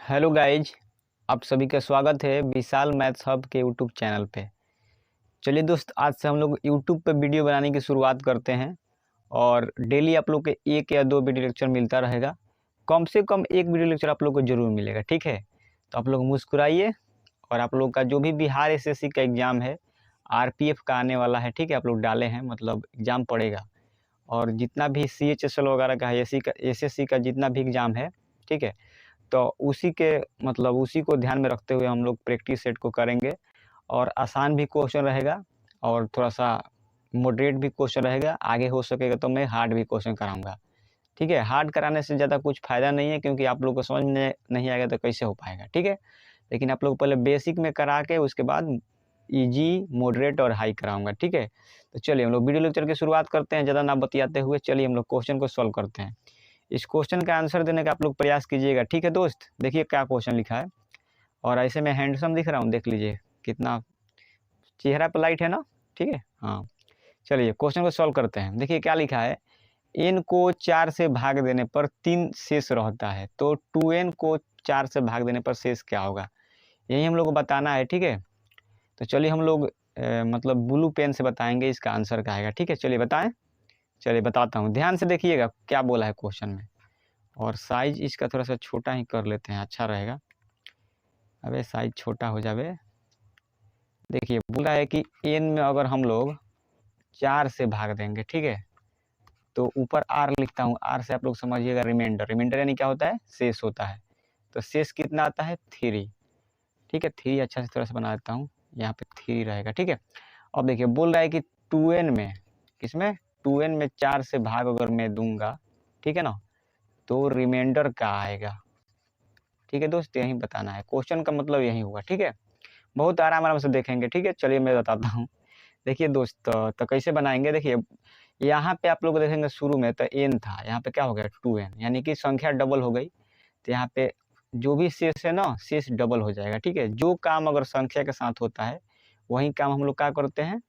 Hello guys, आप सभी का स्वागत है विशाल मैथ्स हब के यूट्यूब चैनल पे। चलिए दोस्त, आज से हम लोग यूट्यूब पे वीडियो बनाने की शुरुआत करते हैं और डेली आप लोग के एक या दो वीडियो लेक्चर मिलता रहेगा। कम से कम एक वीडियो लेक्चर आप लोग को जरूर मिलेगा, ठीक है। तो आप लोग मुस्कुराइए और आप लोग का जो भी बिहार एसएससी का एग्ज़ाम है, आरपीएफ का आने वाला है, ठीक है। आप लोग डाले हैं मतलब एग्ज़ाम पड़ेगा, और जितना भी सीएचएसएल वगैरह का है, एसएससी का जितना भी एग्ज़ाम है, ठीक है। तो उसी के मतलब उसी को ध्यान में रखते हुए हम लोग प्रैक्टिस सेट को करेंगे। और आसान भी क्वेश्चन रहेगा और थोड़ा सा मॉडरेट भी क्वेश्चन रहेगा। आगे हो सकेगा तो मैं हार्ड भी क्वेश्चन कराऊंगा, ठीक है। हार्ड कराने से ज़्यादा कुछ फ़ायदा नहीं है, क्योंकि आप लोग को समझ में नहीं आएगा तो कैसे हो पाएगा, ठीक है। लेकिन आप लोग पहले बेसिक में करा के उसके बाद इजी, मॉडरेट और हाई कराऊंगा, ठीक है। तो चलिए हम लोग वीडियो लेक्चर की शुरुआत करते हैं। ज़्यादा ना बतियाते हुए चलिए हम लोग क्वेश्चन को सॉल्व करते हैं। इस क्वेश्चन का आंसर देने का आप लोग प्रयास कीजिएगा, ठीक है दोस्त। देखिए क्या क्वेश्चन लिखा है, और ऐसे में हैंडसम दिख रहा हूँ, देख लीजिए कितना चेहरा पर लाइट है ना, ठीक है। हाँ, चलिए क्वेश्चन को सॉल्व करते हैं। देखिए क्या लिखा है, एन को 4 से भाग देने पर 3 शेष रहता है, तो 2n को 4 से भाग देने पर शेष क्या होगा, यही हम लोग को बताना है, ठीक है। तो चलिए हम लोग मतलब ब्लू पेन से बताएंगे इसका आंसर क्या आएगा, ठीक है। चलिए बताएं। चलिए बताता हूँ, ध्यान से देखिएगा क्या बोला है क्वेश्चन में। और साइज इसका थोड़ा सा छोटा ही कर लेते हैं, अच्छा रहेगा। अबे साइज छोटा हो जावे। देखिए बोल रहा है कि एन में अगर हम लोग 4 से भाग देंगे, ठीक है, तो ऊपर आर लिखता हूँ। आर से आप लोग समझिएगा रिमाइंडर। रिमाइंडर यानी क्या होता है, शेष होता है। तो शेष कितना आता है, 3, ठीक है। 3 अच्छा से थोड़ा सा बना देता हूँ, यहाँ पे 3 रहेगा, ठीक है। अब देखिए बोल रहा है कि 2n में, किसमें, 2n में 4 से भाग अगर मैं दूंगा, ठीक है ना, तो रिमाइंडर क्या आएगा, ठीक है दोस्त। यही बताना है, क्वेश्चन का मतलब यही होगा, ठीक है। बहुत आराम आराम से देखेंगे, ठीक है। चलिए मैं बताता हूँ। देखिए दोस्त, तो कैसे बनाएंगे, देखिए यहाँ पे आप लोग देखेंगे शुरू में तो एन था, यहाँ पे क्या हो गया 2n, यानी कि संख्या डबल हो गई। तो यहाँ पे जो भी शेष है ना, शेष डबल हो जाएगा, ठीक है। जो काम अगर संख्या के साथ होता है, वही काम हम लोग क्या करते हैं,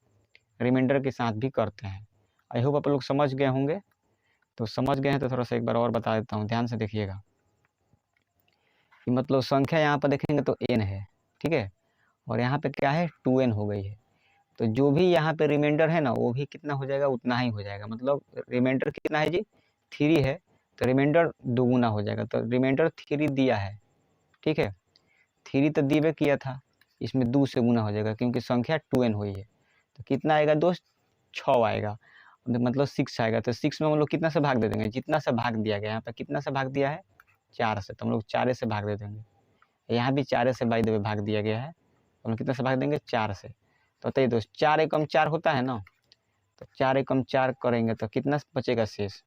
रिमाइंडर के साथ भी करते हैं। आई होप आप लोग समझ गए होंगे। तो समझ गए हैं तो थोड़ा सा एक बार और बता देता हूँ, ध्यान से देखिएगा कि मतलब संख्या यहाँ पर देखेंगे तो n है, ठीक है, और यहाँ पे क्या है 2n हो गई है। तो जो भी यहाँ पे रिमाइंडर है ना, वो भी कितना हो जाएगा, उतना ही हो जाएगा। मतलब रिमाइंडर कितना है जी, 3 है, तो रिमाइंडर दोगुना हो जाएगा। तो रिमाइंडर 3 दिया है, ठीक है। 3 तो दिए किया था, इसमें 2 से गुना हो जाएगा क्योंकि संख्या 2n हुई है। तो कितना आएगा दोस्त, 6 आएगा, मतलब 6 आएगा। तो 6 में हम लोग कितना से भाग दे देंगे, जितना से भाग दिया गया, यहाँ पे कितना से भाग दिया है, 4 से, तो हम लोग 4 से भाग दे देंगे। यहाँ भी 4 से बाई द वे भाग दिया गया है, तो हम कितना से भाग देंगे, 4 से। तो बताइए दोस्त, 4 एकम 4 होता है ना, तो 4 एकम 4 करेंगे तो कितना बचेगा शेष,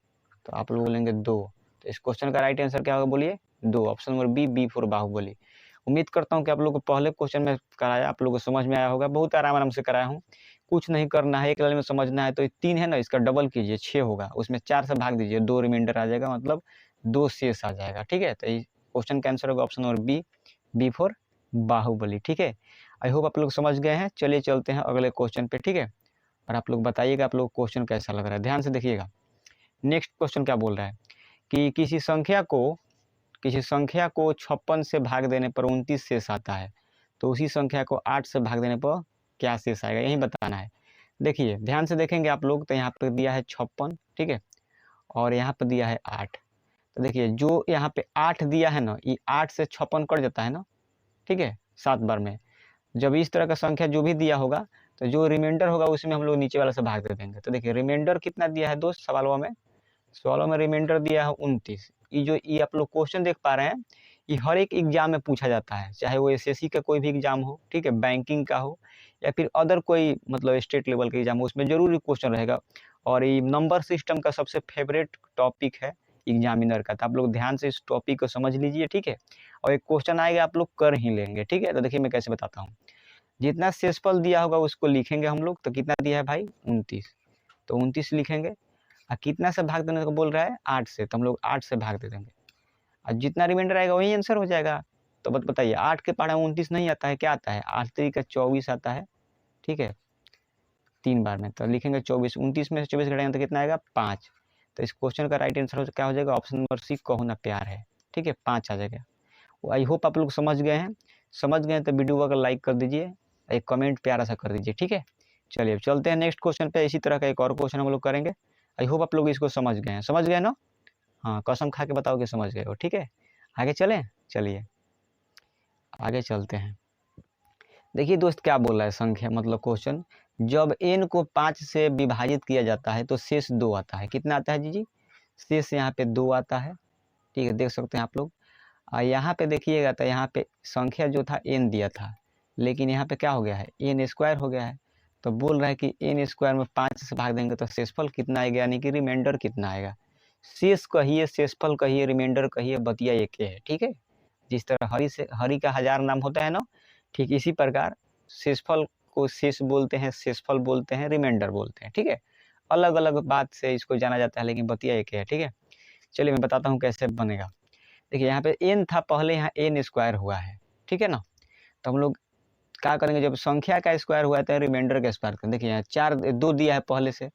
तो आप लोग बोलेंगे 2। तो इस क्वेश्चन का राइट आंसर क्या होगा, बोलिए 2, option number B for Baahubali. उम्मीद करता हूँ कि आप लोग को पहले क्वेश्चन में कराया, आप लोग को समझ में आया होगा। बहुत आराम आराम से कराया हूँ, कुछ नहीं करना है, एक लाइन में समझना है। तो 3 है ना, इसका डबल कीजिए, 6 होगा, उसमें 4 से भाग दीजिए, 2 रिमाइंडर आ जाएगा, मतलब 2 शेष आ जाएगा, ठीक है। तो क्वेश्चन का आंसर होगा option number B for Baahubali, ठीक है। आई होप आप लोग समझ गए हैं। चलिए चलते हैं अगले क्वेश्चन पे, ठीक है। और आप लोग बताइएगा आप लोग क्वेश्चन कैसा लग रहा है, ध्यान से देखिएगा। नेक्स्ट क्वेश्चन क्या बोल रहा है कि किसी संख्या को 56 से भाग देने पर 29 शेष आता है, तो उसी संख्या को 8 से भाग देने पर क्या शेष आएगा, यही बताना है। देखिए ध्यान से देखेंगे आप लोग, तो यहाँ पर दिया है 56, ठीक है, और यहाँ पर दिया है 8। तो देखिए जो यहाँ पे 8 दिया है ना, ये 8 से 56 कट जाता है ना, ठीक है, 7 बार में। जब इस तरह का संख्या जो भी दिया होगा, तो जो रिमाइंडर होगा उसमें हम लोग नीचे वाला से भाग दे देंगे। तो देखिए रिमाइंडर कितना दिया है दोस्त, सवालों में रिमाइंडर दिया है 29। ये आप लोग क्वेश्चन देख पा रहे हैं, ये हर एक एग्जाम में पूछा जाता है, चाहे वो एसएससी का कोई भी एग्जाम हो, ठीक है, बैंकिंग का हो, या फिर अदर कोई मतलब स्टेट लेवल का एग्जाम हो, उसमें जरूर क्वेश्चन रहेगा। और ये नंबर सिस्टम का सबसे फेवरेट टॉपिक है एग्जामिनर का। तो आप लोग ध्यान से इस टॉपिक को समझ लीजिए, ठीक है। और एक क्वेश्चन आएगा, आप लोग कर ही लेंगे, ठीक है। तो देखिए मैं कैसे बताता हूँ। जितना शेषफल दिया होगा उसको लिखेंगे हम लोग। तो कितना दिया है भाई, 29, तो 29 लिखेंगे। और कितना से भाग देने को बोल रहा है, 8 से, तो हम लोग 8 से भाग दे देंगे, और जितना रिमाइंडर आएगा वही आंसर हो जाएगा। तो बताइए 8 के पहाड़ा 29 नहीं आता है, क्या आता है, 8 3 का 24 आता है, ठीक है, 3 बार में। तो लिखेंगे 24, 29 में से 24 घटाएंगे तो कितना आएगा, 5। तो इस क्वेश्चन का राइट आंसर क्या हो जाएगा, ऑप्शन नंबर सी, कहो ना प्यार है, ठीक है, 5 आ जाएगा। आई होप आप लोग समझ गए हैं। समझ गए हैं तो वीडियो को अगर लाइक कर दीजिए, एक कमेंट प्यारा सा कर दीजिए, ठीक है। चलिए अब चलते हैं नेक्स्ट क्वेश्चन पे। इसी तरह का एक और क्वेश्चन हम लोग करेंगे। आई होप आप लोग इसको समझ गए हैं। समझ गए ना? हाँ, कसम खा के बताओ कि समझ गए हो, ठीक है। आगे चलें, चलिए आगे चलते हैं। देखिए दोस्त क्या बोल रहा है संख्या मतलब क्वेश्चन, जब n को 5 से विभाजित किया जाता है तो शेष 2 आता है। कितना आता है जी? शेष यहाँ पे 2 आता है, ठीक है, देख सकते हैं आप लोग। यहाँ पे देखिएगा तो यहाँ पे संख्या जो था n दिया था, लेकिन यहाँ पे क्या हो गया है, n स्क्वायर हो गया है। तो बोल रहा है कि n स्क्वायर में 5 से भाग देंगे तो शेषफल कितना आएगा, यानी कि रिमाइंडर कितना आएगा। शेष कहिए, शेषफल कहिए, रिमाइंडर कहिए, बतिया एक ही है, ठीक है। जिस तरह हरि का 1000 नाम होता है ना, ठीक इसी प्रकार शेषफल को शेष बोलते हैं, शेषफल बोलते हैं, रिमाइंडर बोलते हैं, ठीक है। अलग अलग बात से इसको जाना जाता है, लेकिन बतिया एक है, ठीक है। चलिए मैं बताता हूँ कैसे बनेगा। देखिए यहाँ पे n था, पहले यहाँ n स्क्वायर हुआ है, ठीक है ना। तो हम लोग क्या करेंगे, जब संख्या का स्क्वायर हुआ है तो रिमाइंडर का स्क्वायर करें। देखिए यहाँ 2 दिया है पहले से,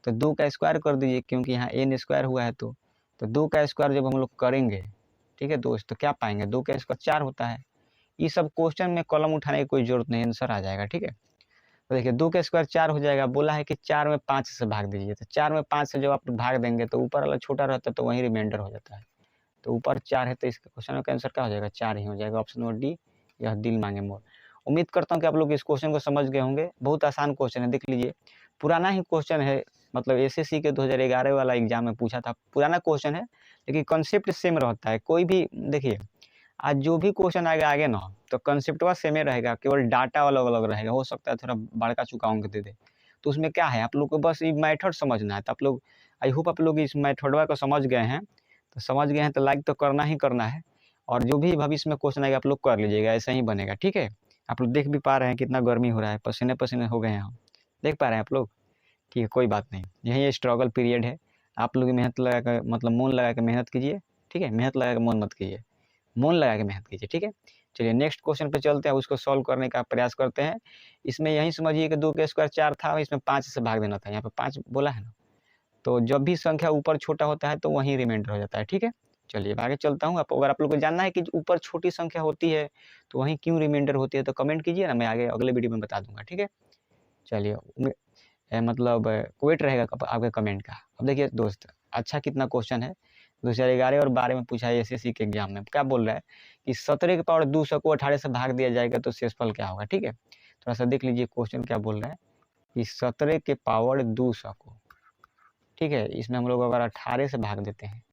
तो 2 का स्क्वायर कर दीजिए, क्योंकि यहाँ n स्क्वायर हुआ है। तो 2 का स्क्वायर जब हम लोग करेंगे, ठीक है दोस्त, तो क्या पाएंगे, 2 का स्क्वायर 4 होता है। ये सब क्वेश्चन में कलम उठाने की कोई जरूरत नहीं, आंसर आ जाएगा, ठीक है। तो देखिए 2 का स्क्वायर 4 हो जाएगा। बोला है कि 4 में 5 से भाग दीजिए, तो 4 में 5 से जब आप भाग देंगे तो ऊपर वाला छोटा रहता है, तो वही रिमाइंडर हो जाता है। तो ऊपर 4 है, तो इसका क्वेश्चन का आंसर क्या हो जाएगा, 4 ही हो जाएगा। ऑप्शन नंबर डी, यह दिल मांगे मोर। उम्मीद करता हूँ कि आप लोग इस क्वेश्चन को समझ गए होंगे। बहुत आसान क्वेश्चन है, देख लीजिए। पुराना ही क्वेश्चन है, मतलब एसएससी के 2011 वाला एग्जाम में पूछा था। पुराना क्वेश्चन है, लेकिन कंसेप्ट सेम रहता है। कोई भी देखिए, आज जो भी क्वेश्चन आएगा आगे ना, तो कंसेप्टवा सेम रहेगा, केवल डाटा अलग अलग रहेगा। हो सकता है थोड़ा बड़का चुकाऊंग दे दे, तो उसमें क्या है, आप लोग को बस ये मेथड समझना है। तो आप लोग, आई होप आप लोग इस मेथडवा को समझ गए हैं। तो समझ गए हैं तो लाइक तो करना ही करना है, और जो भी भविष्य में क्वेश्चन आएगा आप लोग कर लीजिएगा, ऐसा ही बनेगा, ठीक है। आप लोग देख भी पा रहे हैं कितना गर्मी हो रहा है, पसीने पसीने हो गए हैं हम, देख पा रहे हैं आप लोग, ठीक है, कोई बात नहीं। यही स्ट्रगल पीरियड है। आप लोग मेहनत लगा कर, मतलब मन लगा के मेहनत कीजिए, ठीक है। मेहनत लगा के मन मत कीजिए, मन लगा के मेहनत कीजिए, ठीक है। चलिए नेक्स्ट क्वेश्चन पे चलते हैं, उसको सॉल्व करने का प्रयास करते हैं। इसमें यही समझिए कि 2 का स्क्वायर 4 था, इसमें 5 से भाग देना था। यहाँ पे 5 बोला है ना, तो जब भी संख्या ऊपर छोटा होता है तो वहीं रिमाइंडर हो जाता है, ठीक है। चलिए आगे चलता हूँ। अगर आप लोग को जानना है कि ऊपर छोटी संख्या होती है तो वहीं क्यों रिमाइंडर होती है, तो कमेंट कीजिए ना, मैं आगे अगले वीडियो में बता दूंगा, ठीक है। चलिए मतलब वेट रहेगा आपके कमेंट का। अब देखिए दोस्त, अच्छा कितना क्वेश्चन है, 2011 और 12 में पूछा है एसएससी के एग्जाम में। क्या बोल रहा है कि 17 के पावर 200 को 18 से भाग दिया जाएगा तो शेषफल क्या होगा, ठीक है। थोड़ा सा देख लीजिए क्वेश्चन क्या बोल रहा है कि 17 के पावर 200 को, ठीक है, इसमें हम लोग अगर 18 से भाग देते हैं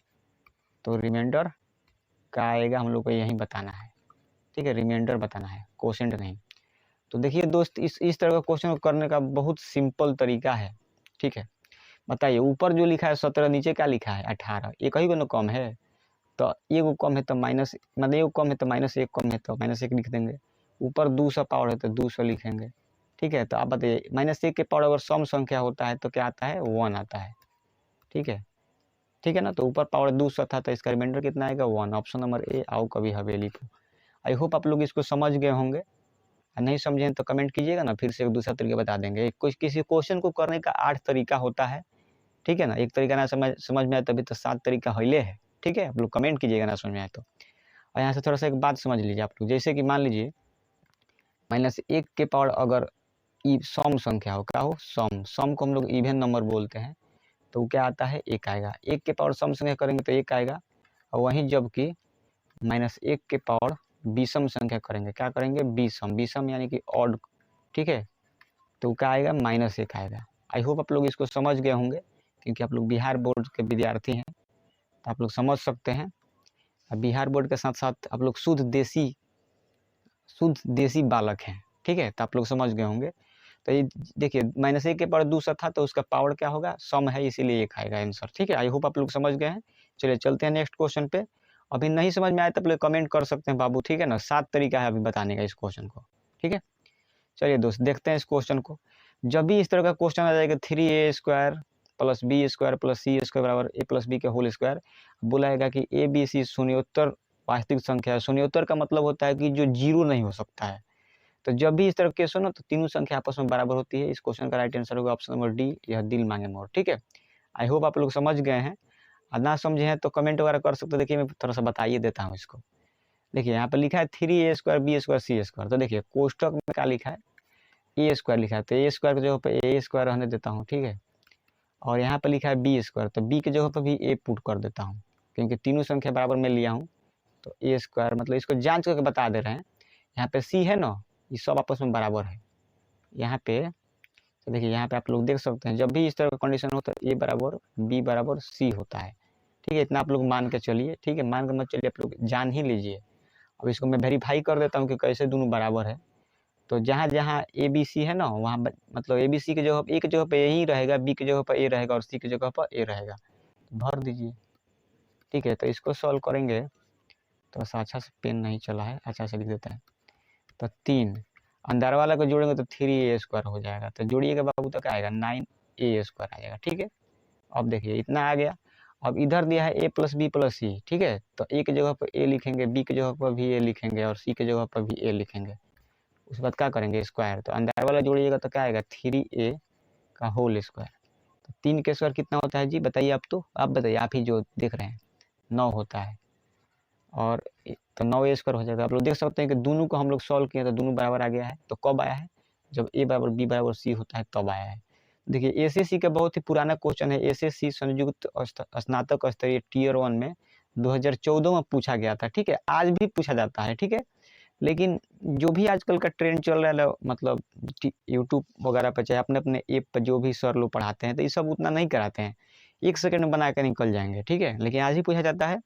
तो रिमाइंडर का आएगा, हम लोग को यही बताना है, ठीक है। रिमाइंडर बताना है, क्वोशेंट नहीं। तो देखिए दोस्त, इस तरह का क्वेश्चन करने का बहुत सिंपल तरीका है, ठीक है। बताइए, ऊपर जो लिखा है 17, नीचे क्या लिखा है 18, एक ही को कम है, तो एगो कम है तो माइनस, मतलब एगो कम है तो माइनस, एक कम है तो -1 लिख देंगे। ऊपर 200 पावर है तो 200 लिखेंगे, ठीक है। तो आप बताइए, -1 के पावर अगर सम संख्या होता है तो क्या आता है, 1 आता है, ठीक है, ठीक है ना। तो ऊपर पावर 200 था, तो इसका रिमाइंडर कितना आएगा, 1। ऑप्शन नंबर ए, आओ कभी हवेली को। आई होप आप लोग इसको समझ गए होंगे। नहीं समझे तो कमेंट कीजिएगा ना, फिर से एक दूसरा तरीका बता देंगे। कुछ किसी क्वेश्चन को करने का 8 तरीका होता है, ठीक है ना। एक तरीका ना समझ में आए तभी तो 7 तरीका हईले है, ठीक है। आप लोग कमेंट कीजिएगा ना समझ में आए तो। और यहाँ से थोड़ा सा एक बात समझ लीजिए आप लोग, जैसे कि मान लीजिए -1 के पावर अगर सम संख्या हो, क्या हो, सम को हम लोग इवन नंबर बोलते हैं, तो क्या आता है, 1 आएगा। 1 के पावर सम संख्या करेंगे तो 1 आएगा, और वहीं जबकि -1 के पावर विषम संख्या करेंगे, क्या करेंगे, विषम यानी कि ऑड, ठीक है, तो क्या आएगा, -1 आएगा। आई होप आप लोग इसको समझ गए होंगे, क्योंकि आप लोग बिहार बोर्ड के विद्यार्थी हैं, तो आप लोग समझ सकते हैं। बिहार बोर्ड के साथ साथ आप लोग शुद्ध देसी बालक हैं, ठीक है, तो आप लोग समझ गए होंगे। तो ये देखिए, -1 के पावर 200 था, तो उसका पावर क्या होगा, सम है, इसीलिए 1 आएगा आंसर, ठीक है। आई होप आप लोग समझ गए हैं। चलिए चलते हैं नेक्स्ट क्वेश्चन पे। अभी नहीं समझ में आया तो आप लोग कमेंट कर सकते हैं बाबू, ठीक है ना। 7 तरीका है अभी बताने का इस क्वेश्चन को, ठीक है। चलिए दोस्त, देखते हैं इस क्वेश्चन को। जब भी इस तरह का क्वेश्चन आ जाएगा 3a² + b² + c² बराबर a + b के होल स्क्वायर, बोलाएगा कि ए बी सी शून्योत्तर वास्तविक संख्या है। शून्योत्तर का मतलब होता है कि जो जीरो नहीं हो सकता है। तो जब भी इस तरह क्वेश्चन हो तो तीनों संख्या आपस में बराबर होती है। इस क्वेश्चन का राइट आंसर होगा ऑप्शन नंबर डी, यह दिल मांगे मोर, ठीक है। आई होप आप लोग समझ गए हैं। ना समझे हैं तो कमेंट वगैरह कर सकते हैं। देखिए मैं थोड़ा सा बताइए देता हूँ इसको। देखिए यहाँ पर लिखा है 3a² b² c²। तो देखिए कोष्टक में क्या लिखा है, a² लिखा है, तो a² की जगह पर a² रहने देता हूँ, ठीक है। और यहाँ पर लिखा है b², तो b की जगह पर भी a पुट कर देता हूँ, क्योंकि तीनों संख्या बराबर में लिया हूँ। तो a², मतलब इसको जांच करके बता दे रहे हैं। यहाँ पे c है ना, ये सब आपस में बराबर है यहाँ पे। तो देखिए यहाँ पे आप लोग देख सकते हैं, जब भी इस तरह का कंडीशन हो तो a बराबर b बराबर c होता है, ठीक है। इतना आप लोग मान के चलिए, ठीक है, मान के मत चलिए, आप लोग जान ही लीजिए। अब इसको मैं वेरीफाई कर देता हूँ कि कैसे दोनों बराबर है। तो जहाँ जहाँ ए बी सी है ना, वहाँ मतलब ए बी सी की जगह, ए की जगह पे ए ही रहेगा, बी की जगह पर ए रहेगा और सी की जगह पर ए रहेगा, तो भर दीजिए, ठीक है। तो इसको सॉल्व करेंगे, तो अच्छा से पेन नहीं चला है, अच्छा से लिख देते हैं। तो 3 अंदर वाला को जोड़ेंगे तो 3a² हो जाएगा, तो जोड़िएगा बाबू, तो क्या आएगा 9a² आ जाएगा, ठीक है। अब देखिए इतना आ गया। अब इधर दिया है a + b + c, ठीक है। तो a की जगह पर a लिखेंगे, b की जगह पर भी a लिखेंगे और c की जगह पर भी a लिखेंगे। उसके बाद क्या करेंगे, स्क्वायर। तो अंदर वाला जोड़िएगा तो क्या आएगा 3a का होल स्क्वायर। तो 3 के स्क्वायर कितना होता है जी, बताइए आप, तो आप बताइए, आप ही जो देख रहे हैं, 9 होता है। और तो 9a² हो जाएगा। आप लोग देख सकते हैं कि दोनों को हम लोग सॉल्व किए तो दोनों बराबर आ गया है। तो कब आया है, जब a बराबर b बराबर c होता है तब आया है। देखिए एसएससी का बहुत ही पुराना क्वेश्चन है, एसएससी संयुक्त स्नातक स्तरीय टियर 1 में 2014 में पूछा गया था, ठीक है। आज भी पूछा जाता है, ठीक है। लेकिन जो भी आजकल का ट्रेंड चल रहा है, मतलब यूट्यूब वगैरह पर चाहे अपने अपने ऐप पर जो भी सर लोग पढ़ाते हैं, तो ये सब उतना नहीं कराते हैं, 1 सेकंड में बना कर निकल जाएंगे, ठीक है। लेकिन आज ही पूछा जाता है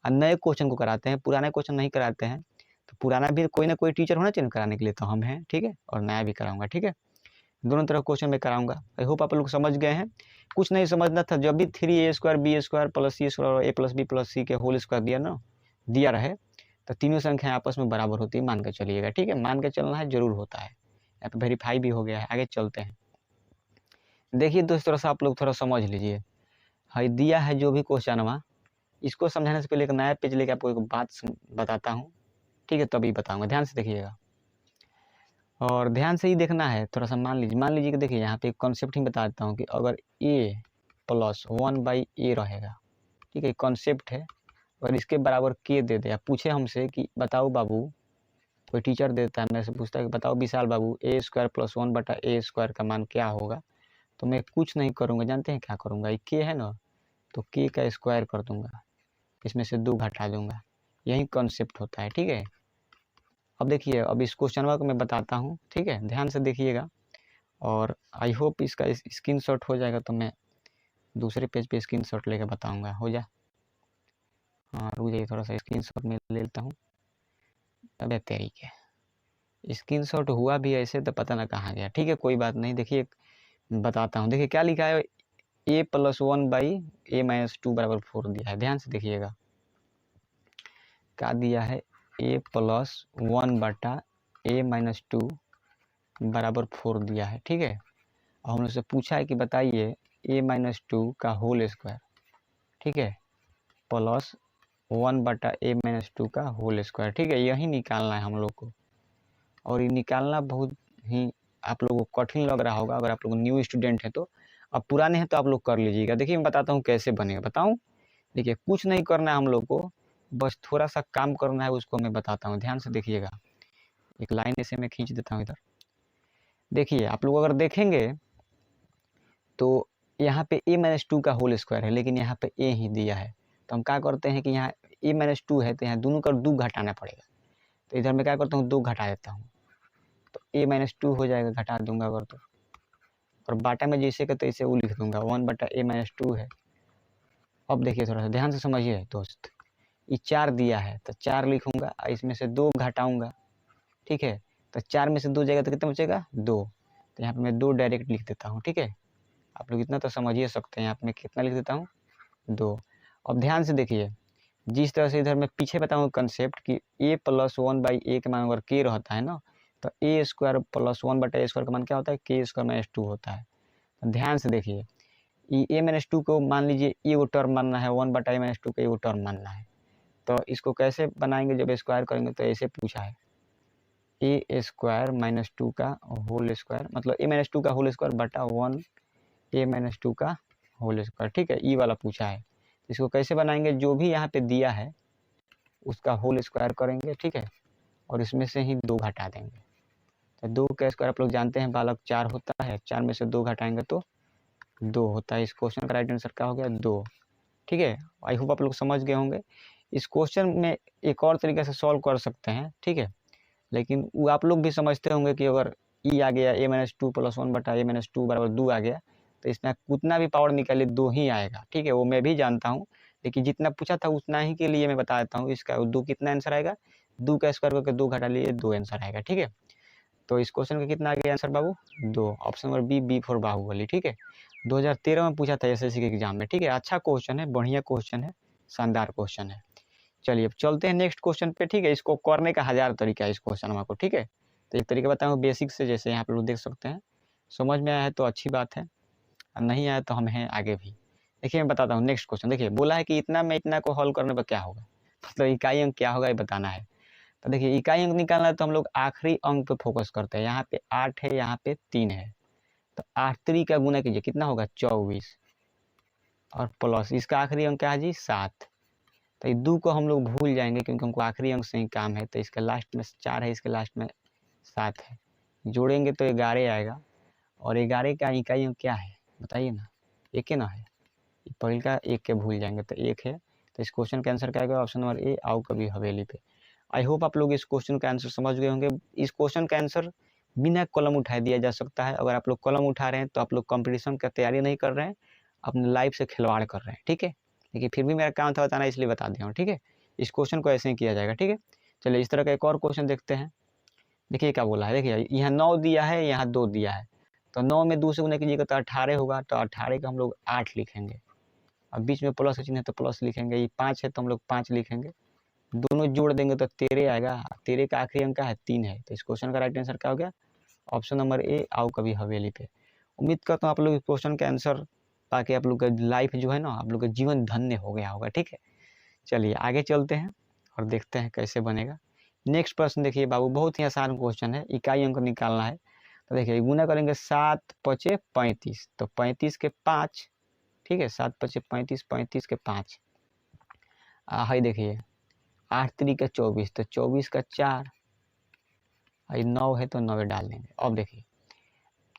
और नए क्वेश्चन को कराते हैं, पुराने क्वेश्चन नहीं कराते हैं। तो पुराना भी कोई ना कोई टीचर होना चाहिए कराने के लिए, तो हम हैं, ठीक है। और नया भी कराऊंगा, ठीक है। दोनों तरह क्वेश्चन में कराऊंगा। आई होप आप लोग समझ गए हैं। कुछ नहीं समझना था, जब भी 3a² b² + c² और a + b + c के होल स्क्वायर दिया रहे, तो तीनों संख्याएं आपस में बराबर होती है, मान के चलिएगा, ठीक है। मान के चलना है, जरूर होता है। यहाँ पे वेरीफाई भी हो गया है। आगे चलते हैं। देखिए दोस्तों, सा आप लोग थोड़ा समझ लीजिए। हाँ, दिया है जो भी क्वेश्चन, इसको समझाने से पहले एक नया पेज लेके आपको एक बात बताता हूँ, ठीक है, तभी बताऊंगा, ध्यान से देखिएगा। और ध्यान से ही देखना है, थोड़ा सा मान लीजिए कि देखिए यहाँ पे एक कॉन्सेप्ट ही बता देता हूँ कि अगर a + 1/a रहेगा, ठीक है, कॉन्सेप्ट है। और इसके बराबर k दे दे, पूछे हमसे कि बताओ बाबू, कोई टीचर देता है, मेरे से पूछता है कि बताओ विशाल बाबू, a² + 1/a² का मान क्या होगा। तो मैं कुछ नहीं करूँगा, जानते हैं क्या करूँगा, ये k है ना, तो k का स्क्वायर कर दूंगा, इसमें से 2 घटा दूंगा। यही कॉन्सेप्ट होता है, ठीक है। अब देखिए, अब इस क्वेश्चन को मैं बताता हूँ, ठीक है, ध्यान से देखिएगा। और आई होप इसका स्क्रीनशॉट हो जाएगा, तो मैं दूसरे पेज पे स्क्रीनशॉट लेकर बताऊंगा। हो जा, हाँ रुक जाइए, थोड़ा सा स्क्रीनशॉट में ले लेता हूँ। अबे तरीके, स्क्रीनशॉट हुआ भी ऐसे तो पता ना कहाँ गया, ठीक है, कोई बात नहीं। देखिए बताता हूँ, देखिए क्या लिखा है, a + 1/a - 2 = 4 दिया है। ध्यान से देखिएगा क्या दिया है, a + 1/a - 2 = 4 दिया है, ठीक है। और हमने से पूछा है कि बताइए a - 2 का होल स्क्वायर, ठीक है, + 1/a - 2 का होल स्क्वायर, ठीक है। यही निकालना है हम लोग को। और ये निकालना बहुत ही आप लोगों को कठिन लग रहा होगा, अगर आप लोग न्यू स्टूडेंट हैं तो। अब पुराने हैं तो आप लोग कर लीजिएगा। देखिए मैं बताता हूँ कैसे बनेगा, बताऊँ। देखिए कुछ नहीं करना है हम लोग को, बस थोड़ा सा काम करना है, उसको मैं बताता हूँ, ध्यान से देखिएगा। एक लाइन ऐसे मैं खींच देता हूँ इधर। देखिए आप लोग अगर देखेंगे तो यहाँ पे a - 2 का होल स्क्वायर है, लेकिन यहाँ पे a ही दिया है। तो हम क्या करते हैं कि यहाँ a - 2 है, तो यहाँ दोनों का 2 घटाना पड़ेगा। तो इधर मैं क्या करता हूँ, 2 घटा देता हूँ, तो a - 2 हो जाएगा, घटा दूंगा अगर तो। और बाटा में जैसे का तैसे वो लिख दूंगा, 1/a - 2 है। अब देखिए थोड़ा सा ध्यान से समझिए दोस्त, ये 4 दिया है तो 4 लिखूंगा, इसमें से 2 घटाऊंगा, ठीक है। तो 4 में से 2 जाएगा तो कितना बचेगा, 2। तो यहाँ पे मैं 2 डायरेक्ट लिख देता हूँ, ठीक है। आप लोग इतना तो समझ ही सकते हैं, यहाँ पे मैं कितना लिख देता हूँ, 2। अब ध्यान से देखिए, जिस तरह से इधर मैं पीछे बताऊँ कंसेप्ट कि a + 1/a का मान अगर k रहता है ना, तो a² + 1/a² का मान क्या होता है, k² - 2 होता है। तो ध्यान से देखिए, ये a - 2 को मान लीजिए एगो टर्म मानना है, 1/a - 2 का एगो टर्म मानना है। तो इसको कैसे बनाएंगे, जब स्क्वायर करेंगे तो ऐसे पूछा है, a² - 2 का होल स्क्वायर, मतलब a - 2 का होल स्क्वायर बटा 1a - 2 का होल स्क्वायर, ठीक है, ई वाला पूछा है। इसको कैसे बनाएंगे, जो भी यहाँ पे दिया है उसका होल स्क्वायर करेंगे, ठीक है, और इसमें से ही 2 घटा देंगे। तो 2 का स्क्वायर आप लोग जानते हैं बालक 4 होता है, 4 में से 2 घटाएंगे तो 2 होता है। इस क्वेश्चन का राइट आंसर क्या हो गया? 2। ठीक है, आई होप आप लोग समझ गए होंगे। इस क्वेश्चन में एक और तरीके से सॉल्व कर सकते हैं, ठीक है, लेकिन वो आप लोग भी समझते होंगे कि अगर ई आ गया a-2 + 1 बटा a-2 बराबर 2 आ गया, तो इसमें कितना भी पावर निकाले 2 ही आएगा, ठीक है, वो मैं भी जानता हूँ, लेकिन जितना पूछा था उतना ही के लिए मैं बता देता हूँ। इसका 2 कितना आंसर आएगा? 2 का स्क्वायर करके 2 घटा लिए 2 आंसर आएगा, ठीक है। तो इस क्वेश्चन का कितना आ गया आंसर बाबू? 2। Option number B for Baahubali, ठीक है। 2013 में पूछा था एसएससी के एग्जाम में, ठीक है। अच्छा क्वेश्चन है, बढ़िया क्वेश्चन है, शानदार क्वेश्चन है। चलिए अब चलते हैं नेक्स्ट क्वेश्चन पे, ठीक है। इसको करने का 1000 तरीका है इस क्वेश्चन को, ठीक है। तो एक तरीका बताऊँ बेसिक से, जैसे यहाँ पे लोग देख सकते हैं, समझ में आया है तो अच्छी बात है, और नहीं आया तो हम हैं आगे भी। देखिए मैं बताता हूँ नेक्स्ट क्वेश्चन। देखिए बोला है कि इतना में इतना को हल करने पर क्या होगा, मतलब इकाई अंक क्या होगा ये बताना है। तो देखिए इकाई अंक निकालना है तो हम लोग आखिरी अंक पे फोकस करते हैं। यहाँ पे 8 है, यहाँ पे 3 है, तो 8 3 का गुना कीजिए, कितना होगा? 24, और प्लस इसका आखिरी अंक क्या है जी? 7। तो ये 2 को हम लोग भूल जाएंगे क्योंकि हमको आखिरी अंक से ही काम है। तो इसका लास्ट में 4 है, इसके लास्ट में 7 है, जोड़ेंगे तो 11 आएगा। और 11 का इकाई अंक क्या है बताइए ना? 1 है ना है, पहले का 1 के भूल जाएंगे तो 1 है। तो इस क्वेश्चन का आंसर क्या आएगा? ऑप्शन नंबर ए, आओ कभी हवेली पे। आई होप आप लोग इस क्वेश्चन का आंसर समझ गए होंगे। इस क्वेश्चन का आंसर बिना कलम उठाए दिया जा सकता है। अगर आप लोग कलम उठा रहे हैं तो आप लोग कंपटीशन का तैयारी नहीं कर रहे हैं, अपने लाइफ से खिलवाड़ कर रहे हैं, ठीक है। लेकिन फिर भी मेरा काम था बताना, इसलिए बता दिया हूँ, ठीक है। इस क्वेश्चन को ऐसे ही किया जाएगा, ठीक है। चलिए इस तरह का एक और क्वेश्चन देखते हैं। देखिए क्या बोला है, देखिए यहाँ 9 दिया है, यहाँ 2 दिया है, तो 9 में 2 से गुना कीजिएगा तो 18 होगा। तो 18 का हम लोग 8 लिखेंगे, अब बीच में प्लस का चिन्ह है तो प्लस लिखेंगे। ये 5 है तो हम लोग 5 लिखेंगे, दोनों जोड़ देंगे तो 13 आएगा। 13 का आखिरी अंक है 3 है। तो इस क्वेश्चन का राइट आंसर क्या हो गया? ऑप्शन नंबर ए, आओ कभी हवेली पे। उम्मीद करता हूँ आप लोग इस क्वेश्चन का आंसर पाके आप लोग का लाइफ जो है ना, आप लोग का जीवन धन्य हो गया होगा, ठीक है। चलिए आगे चलते हैं और देखते हैं कैसे बनेगा। नेक्स्ट प्रश्न देखिए बाबू, बहुत ही आसान क्वेश्चन है, इकाई अंक निकालना है। तो देखिए गुना करेंगे 7 5 35, तो 35 के 5, ठीक है, 7 5 35, 35 के 5। हाई देखिए 8 3 का 24, तो 24 का 4, 9 है तो 9 डाल देंगे। अब देखिए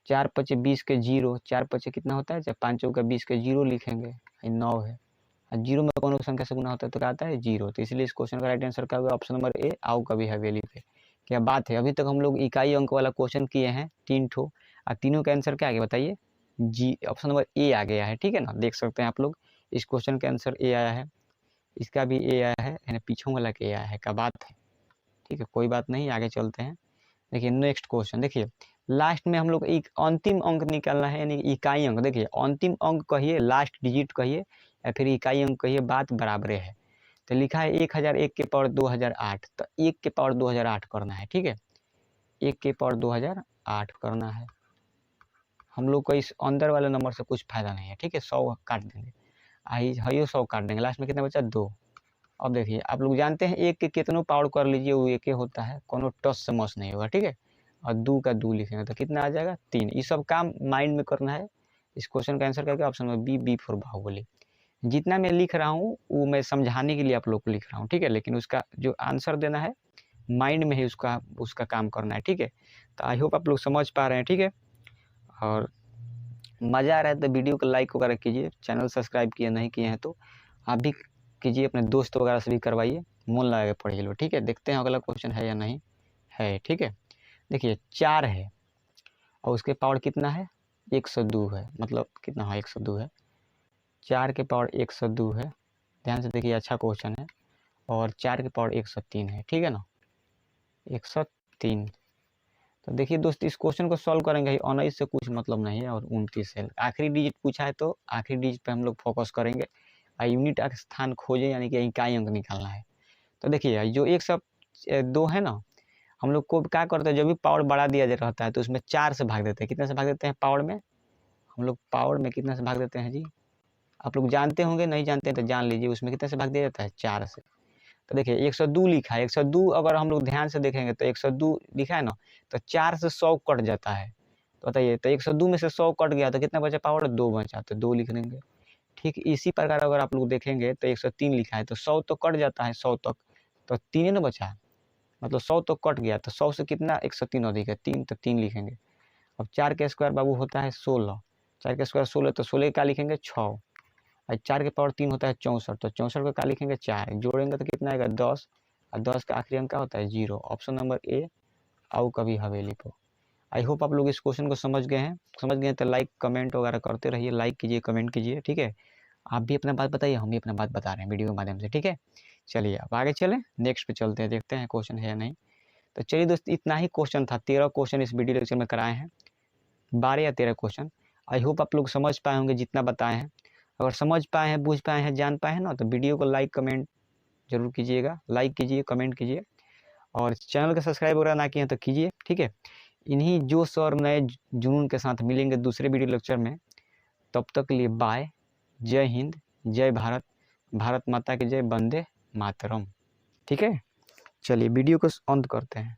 4 5 20 के 0, 4 5 कितना होता है? जब 5 चौका 20 के 0 लिखेंगे, 9 है, और 0 में कौन सी संख्या से गुना होता है? तो क्या आता है? 0। तो इसलिए इस क्वेश्चन का राइट आंसर क्या होगा? ऑप्शन नंबर ए, आओ कभी हवेली पे। क्या बात है, अभी तक हम लोग इकाई अंक वाला क्वेश्चन किए हैं 3 ठो, और तीनों का आंसर क्या आ गया बताइए? जी, ऑप्शन नंबर ए आ गया है, ठीक है ना। देख सकते हैं आप लोग इस क्वेश्चन का आंसर ए आया है, इसका भी ए आया है, यानी पीछों वाला के आया है। क्या बात है, ठीक है, कोई बात नहीं, आगे चलते हैं। देखिए नेक्स्ट क्वेश्चन, देखिए लास्ट में हम लोग एक अंतिम अंक निकालना है, यानी इकाई अंक। देखिए अंतिम अंक कहिए, लास्ट डिजिट कहिए, या फिर इकाई अंक कहिए, बात बराबर है। तो लिखा है 1001 के पावर 2008, तो 1 के पावर 2008 करना है, ठीक है, 1 के पावर 2008 करना है। हम लोग को इस अंदर वाले नंबर से कुछ फायदा नहीं है, ठीक है, 100 काट देंगे, हाइयो 100 काट देंगे, लास्ट में कितना बचा? 2। अब देखिए आप लोग जानते हैं 1 के कितनों पावर कर लीजिए वो 1 होता है, कोनो टस से मस नहीं होगा, ठीक है। और 2 का 2 लिखेंगे तो कितना आ जाएगा? 3। ये सब काम माइंड में करना है। इस क्वेश्चन का आंसर क्या? ऑप्शन में बी फॉर बाहुबली। जितना मैं लिख रहा हूँ वो मैं समझाने के लिए आप लोग को लिख रहा हूँ, ठीक है, लेकिन उसका जो आंसर देना है माइंड में ही उसका काम करना है, ठीक है। तो आई होप आप लोग समझ पा रहे हैं, ठीक है। और मज़ा आ रहा है तो वीडियो को लाइक वगैरह कीजिए, चैनल सब्सक्राइब किए नहीं किए हैं तो आप भी कीजिए, अपने दोस्त वगैरह से भी करवाइए, मन लगा के पढ़िए लो, ठीक है। देखते हैं अगला क्वेश्चन है या नहीं है, ठीक है। देखिए 4 है और उसके पावर कितना है? 102 है, मतलब कितना है? 102 है। 4 के पावर 102 है, ध्यान से देखिए, अच्छा क्वेश्चन है। और 4 के पावर 103 है, ठीक है ना, 103। तो देखिए दोस्त इस क्वेश्चन को सॉल्व करेंगे, 19 से कुछ मतलब नहीं है, और 29 है। आखिरी डिजिट पूछा है तो आखिरी डिजिट पे हम लोग फोकस करेंगे, और यूनिट का स्थान खोजें, यानी कि इकाई अंक निकालना है। तो देखिए जो 102 है ना, हम लोग को क्या करते हैं, जब भी पावर बढ़ा दिया जा रहता है तो उसमें 4 से भाग देते हैं। कितने से भाग देते हैं पावर में? हम लोग पावर में कितने से भाग देते हैं जी? आप लोग जानते होंगे, नहीं जानते हैं तो जान लीजिए, उसमें कितने से भाग दिया जाता है? 4 से। तो देखिए 102 लिखा है, 102 अगर हम लोग ध्यान से देखेंगे तो 102 लिखा है ना, तो 4 से 100 कट जाता है। तो बताइए, तो 102 में से 100 कट गया तो कितना बचा पावर? 2 बचा, तो 2 लिख देंगे। ठीक इसी प्रकार अगर आप लोग देखेंगे तो 103 लिखा है, तो 100 तो कट जाता है 100 तक, तो 3 ना बचा, मतलब 100 तो कट गया, तो 100 से कितना 103 अधिक है 3, तो 3 लिखेंगे। अब 4 के स्क्वायर बाबू होता है 16, 4 के स्क्वायर 16, तो 16 का लिखेंगे 6, और 4 के पावर 3 होता है 64, तो 64 का लिखेंगे 4, जोड़ेंगे तो कितना आएगा 10, और 10 का आखिरी अंक क्या होता है 0। ऑप्शन नंबर ए आओ कभी हवेली पर। आई होप आप लोग इस क्वेश्चन को समझ गए हैं तो लाइक कमेंट वगैरह करते रहिए, लाइक कीजिए, कमेंट कीजिए, ठीक है। आप भी अपना बात बताइए, हम भी अपना बात बता रहे हैं वीडियो के माध्यम से, ठीक है। चलिए अब आगे चलें, नेक्स्ट पे चलते हैं, देखते हैं क्वेश्चन है या नहीं। तो चलिए दोस्त, इतना ही क्वेश्चन था, 13 क्वेश्चन इस वीडियो लेक्चर में कराए हैं, 12 या 13 क्वेश्चन। आई होप आप लोग समझ पाए होंगे जितना बताए हैं। अगर समझ पाए हैं, बूझ पाए हैं, जान पाए हैं ना, तो वीडियो को लाइक कमेंट जरूर कीजिएगा, लाइक कीजिए, कमेंट कीजिए, और चैनल का सब्सक्राइब वगैरह ना किए हैं तो कीजिए, ठीक है। इन्हीं जोश और नए जुनून के साथ मिलेंगे दूसरे वीडियो लेक्चर में। तब तक के लिए बाय, जय हिंद, जय भारत, भारत माता की जय, वंदे मातरम, ठीक है। चलिए वीडियो को अंत करते हैं।